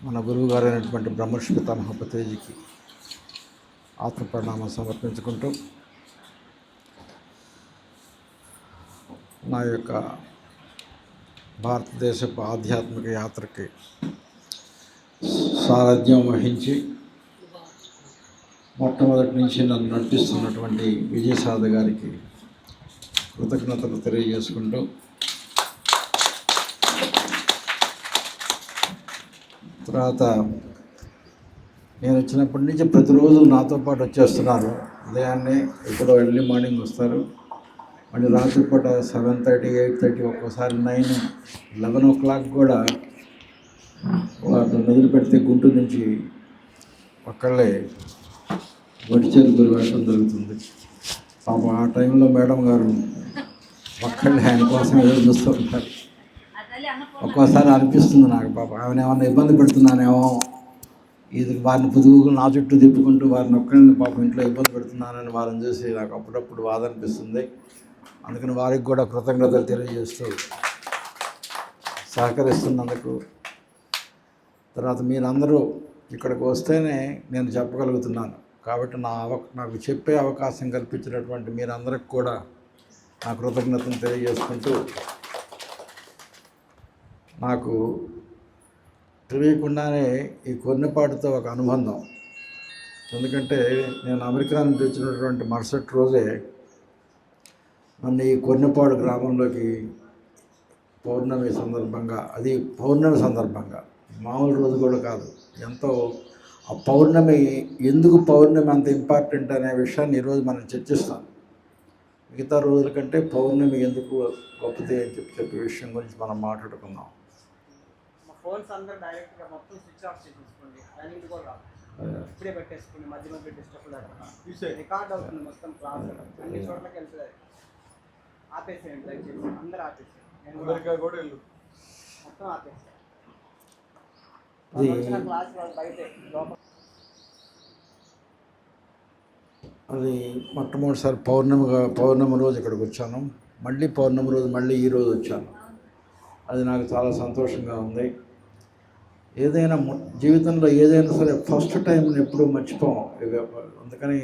మన గురువు గారు అయినటువంటి బ్రహ్మర్షి పితామహ పత్రిజీకి ఆత్మప్రణామం సమర్పించుకుంటూ నా యొక్క భారతదేశపు ఆధ్యాత్మిక యాత్రకి సారథ్యం వహించి మొట్టమొదటి నుంచి నన్ను నడిపిస్తున్నటువంటి విజయసాద గారికి కృతజ్ఞతలు తెలియజేసుకుంటూ తర్వాత నేను వచ్చినప్పటి నుంచి ప్రతిరోజు నాతో పాటు వచ్చేస్తున్నారు. ఉదయాన్నే ఇప్పుడు ఎర్లీ మార్నింగ్ వస్తారు, మళ్ళీ రాత్రిపూట 7:30, 8:30, ఒక్కోసారి 9, 11 o'clock కూడా వాటిని మొదలు పెడితే గుంటూరు నుంచి ఒక్కళ్ళే వడిచేరుకుని వెళ్ళడం జరుగుతుంది. పాపం ఆ టైంలో మేడం గారు ఒక్కళ్ళే ఆయన కోసం ఎదురు చూస్తూ ఉంటారు. ఒక్కోసారి అనిపిస్తుంది నాకు, పాపం ఆమెను ఏమన్నా ఇబ్బంది పెడుతున్నానేమో, ఇది వారిని పొదుగు నా చుట్టూ తిప్పుకుంటూ వారిని ఒక్కరిని పాపం ఇంట్లో ఇబ్బంది పెడుతున్నానని వారిని చూసి నాకు అప్పుడప్పుడు బాధ అనిపిస్తుంది. అందుకని వారికి కూడా కృతజ్ఞతలు తెలియజేస్తూ సహకరిస్తున్నందుకు. తర్వాత మీరందరూ ఇక్కడికి వస్తేనే నేను చెప్పగలుగుతున్నాను కాబట్టి నాకు చెప్పే అవకాశం కల్పించినటువంటి మీరందరికి కూడా నా కృతజ్ఞతలు తెలియజేసుకుంటూ, నాకు తెలియకుండానే ఈ కొన్నిపాటితో ఒక అనుబంధం. ఎందుకంటే నేను అమెరికా నుంచి వచ్చినటువంటి మరుసటి రోజే నన్ను ఈ కొన్నిపాడు గ్రామంలోకి పౌర్ణమి సందర్భంగా, అది పౌర్ణమి సందర్భంగా, మామూలు రోజు కూడా కాదు, ఎంతో ఆ పౌర్ణమి, ఎందుకు పౌర్ణమి అంత ఇంపార్టెంట్ అనే విషయాన్ని ఈరోజు మనం చర్చిస్తాం. మిగతా రోజుల కంటే పౌర్ణమి ఎందుకు గొప్పది అని చెప్పే విషయం గురించి మనం మాట్లాడుకుందాం. ఫోన్స్ అందరూ డైరెక్ట్గా మొత్తం స్విచ్ ఆఫ్ చేసేసుకోండి, రన్నింగ్ కూడా రాదు, ఇప్పుడే పెట్టేసుకోండి. మధ్య పెట్టేసేటప్పుడు రికార్డ్ అవుతుంది మొత్తం క్లాస్, అన్ని చోట్లకి వెళ్తుంది. ఆపేసేయండి దయచేసి, అందరూ ఆపేసేయండి, మొత్తం ఆపేసేయండి. క్లాస్ బయటే లోపల. అది మొట్టమొదటిసారి పౌర్ణమి రోజు ఇక్కడికి వచ్చాను. మళ్ళీ పౌర్ణమి రోజు మళ్ళీ ఈరోజు వచ్చాను. అది నాకు చాలా సంతోషంగా ఉంది. ఏదైనా జీవితంలో ఏదైనా సరే ఫస్ట్ టైంని ఎప్పుడూ మర్చిపోం. అందుకని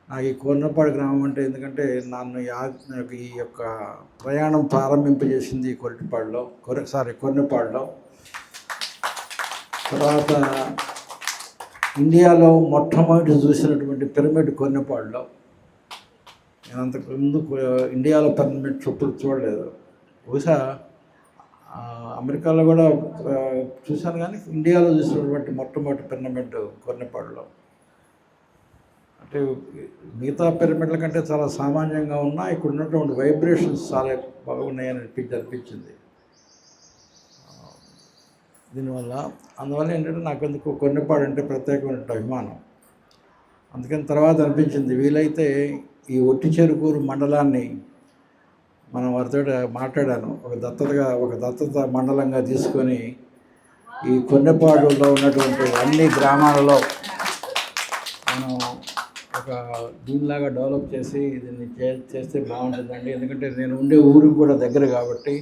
నాకు ఈ కొన్నపాడు గ్రామం అంటే, ఎందుకంటే నన్ను ఈ యొక్క ప్రయాణం ప్రారంభింపజేసింది కొన్నపాడులో. తర్వాత ఇండియాలో మొట్టమొదటి చూసినటువంటి పిరమిడ్ కొన్నపాడులో. నేను అంతకుముందు ఇండియాలో పిరమిడ్ చెప్పులు చూడలేదు. బహుశా అమెరికాలో కూడా చూశాను, కానీ ఇండియాలో చూసినటువంటి మొట్టమొదటి పిరమిడ్ కొన్నపాడులో. అంటే మిగతా పిరమిడ్ల కంటే చాలా సామాన్యంగా ఉన్నా ఇక్కడ ఉన్నటువంటి వైబ్రేషన్స్ చాలా బాగున్నాయని అనిపించింది. అందువల్ల ఏంటంటే నాకు ఎందుకు కొన్నపాడు అంటే ప్రత్యేకమైన అభిమానం. అందుకని తర్వాత అనిపించింది, వీలైతే ఈ ఒట్టిచెరుకూరు మండలాన్ని మనం వారితో మాట్లాడాను, ఒక దత్తత మండలంగా తీసుకొని ఈ కొన్నపాడులో ఉన్నటువంటి అన్ని గ్రామాలలో మనం ఒక దీనిలాగా డెవలప్ చేసి దీన్ని చేస్తే బాగుంటుందండి. ఎందుకంటే నేను ఉండే ఊరికి కూడా దగ్గర కాబట్టి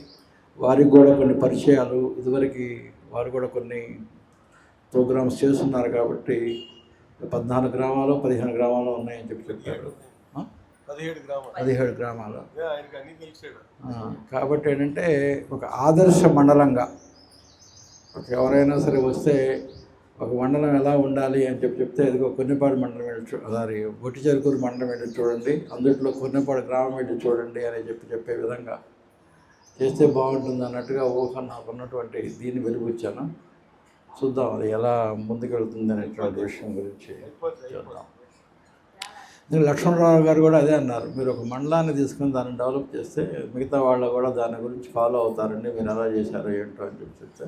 వారికి కూడా కొన్ని పరిచయాలు, ఇదివరకు వారు కూడా కొన్ని ప్రోగ్రామ్స్ చేస్తున్నారు కాబట్టి 14 గ్రామాలు 15 గ్రామాలు ఉన్నాయని చెప్పారు. 17 గ్రామాలు. కాబట్టి ఏంటంటే ఒక ఆదర్శ మండలంగా ఎవరైనా సరే వస్తే ఒక మండలం ఎలా ఉండాలి అని చెప్తే ఇదిగో కొన్నిపాడు మండలం వెళ్ళి ఒట్టిచెరుకూరు మండలం వెళ్ళి చూడండి, అందులో కొన్నిపాడు గ్రామం వెళ్ళి చూడండి అని చెప్పే విధంగా చేస్తే బాగుంటుంది అన్నట్టుగా నాకు ఉన్నటువంటి దీన్ని వెలుగుచ్చాను. చూద్దాం అది ఎలా ముందుకెళ్తుంది అనేటువంటి విషయం గురించి చూద్దాం. లక్ష్మణరావు గారు కూడా అదే అన్నారు, మీరు ఒక మండలాన్ని తీసుకుని దాన్ని డెవలప్ చేస్తే మిగతా వాళ్ళు కూడా దాని గురించి ఫాలో అవుతారండి, మీరు ఎలా చేశారో ఏంటో అని చెప్తే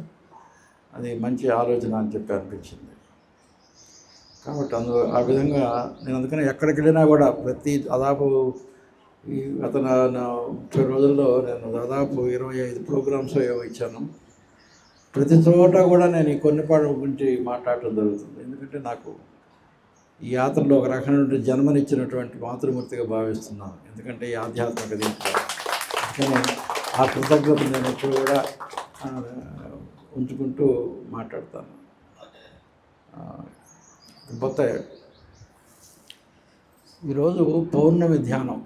అది మంచి ఆలోచన అని అనిపించింది. కాబట్టి ఆ విధంగా నేను అందుకని ఎక్కడికి వెళ్ళినా కూడా దాదాపు ఈ గత 30 రోజుల్లో నేను దాదాపు 25 ప్రోగ్రామ్స్ ఏవో ఇచ్చాను. ప్రతి చోట కూడా నేను ఈ కొన్నిపాడు గురించి మాట్లాడటం జరుగుతుంది. ఎందుకంటే నాకు ఈ యాత్రలో ఒక రకమైన జన్మనిచ్చినటువంటి మాతృమూర్తిగా భావిస్తున్నాను. ఎందుకంటే ఈ ఆధ్యాత్మిక దీంట్లో ఆ కృతజ్ఞత నేను ఎప్పుడు కూడా ఉంచుకుంటూ మాట్లాడతాను. పోతాయి. ఈరోజు పౌర్ణమి ధ్యానం.